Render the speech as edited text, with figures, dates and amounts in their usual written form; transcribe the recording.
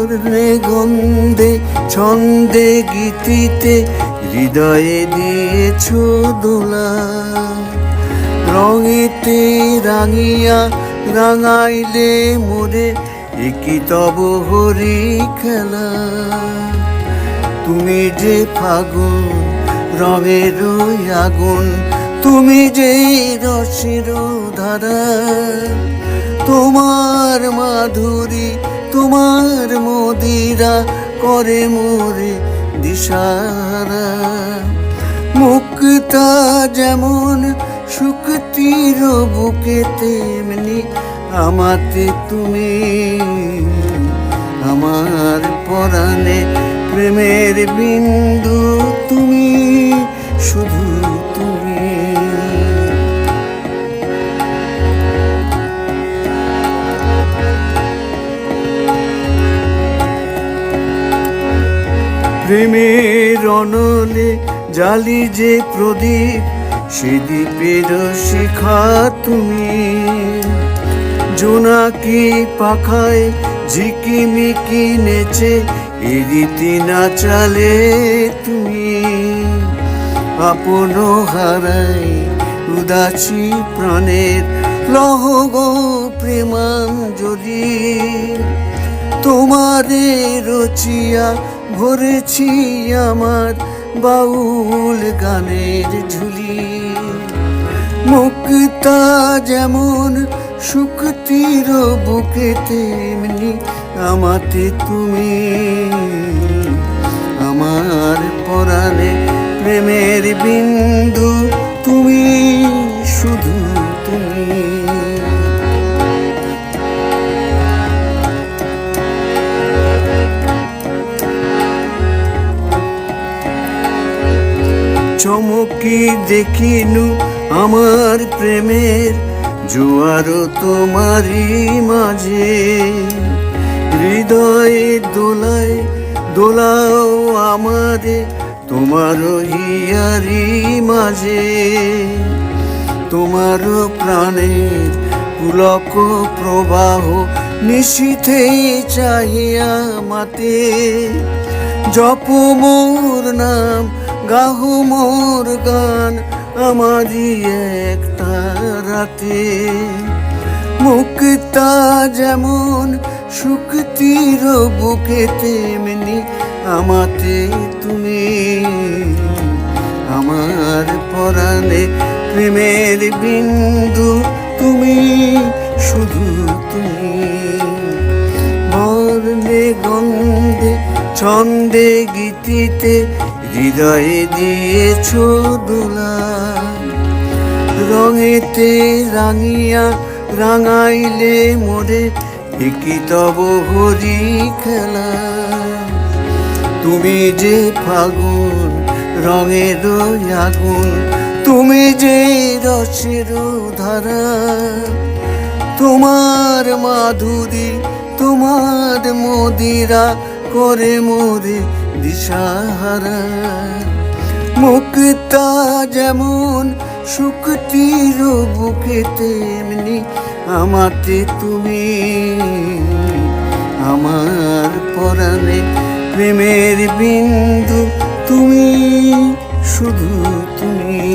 বর্ণে গন্ধে ছন্দে গীতিতে হৃদয়ে দিয়েছ দোলা। রঙেতে রাঙিয়া রাঙাইলে মোরে একই তব হরি খেলা। তুমি যে ফাগুন রঙের আগুন, তুমি যে রসের ধারা। তোমার মাধুরী তোমার মদিরা করে মোরে দিশাহারা। মুক্তা যেমন শুকতির বুকে তেমনি আমাতে তুমি। আমার পরাণে প্রেমের বিন্দু তুমি, শুধু তুমি। প্রেমের অনলে জালি যে প্রদীপ, সে দ্বীপের শিখা তুমি। জোনাকি পাখায় ঝিকিমিকি নেচে এ রীতি নাচালে তুমি। আপন হারাই উদাসী প্রাণের লহ গো প্রেমাঞ্জলি। তোমারে রচিয়া ভরেছি আমার বাউল গানের ঝুলি। মুক্তা যেমন শুকতির বুকে তেমনি আমাতে তুমি। আমার পরাণে প্রেমের বিন্দু তুমি, শুধু তুমি। চমকি দেখিনু আমার প্রেমের জোয়ার তোমারই মাঝে। হৃদয়ে দোলায় দোলাও আমারে তোমার হিয়ারি মাঝে। তোমার প্রাণের পুলক প্রবাহ নিশীথে চাহিয়া মাতে। জপ মোর নাম গাহ মোর গান আমারই একটা রাতে। মুক্তা যেমন শুকতির বুকে তেমনি আমাতে তুমি। আমার পরাণে প্রেমের বিন্দু তুমি, শুধু তুমি। বর্ণে গন্ধে ছন্দে গীতিতে হৃদয়ে দিয়েছ দোলা। রঙেতে রাঙিয়া রাঙাইলে মোরে একই তব হরি খেলা। তুমি যে ফাগুন রঙের আগুন, তুমি যে রসের ধারা। তোমার মাধুরী তোমার মদিরা করে মোরে দিশাহারা। মুক্তা যেমন শুকতির বুকে তেমনি আমাতে তুমি। আমার পরাণে প্রেমের বিন্দু তুমি, শুধু তুমি।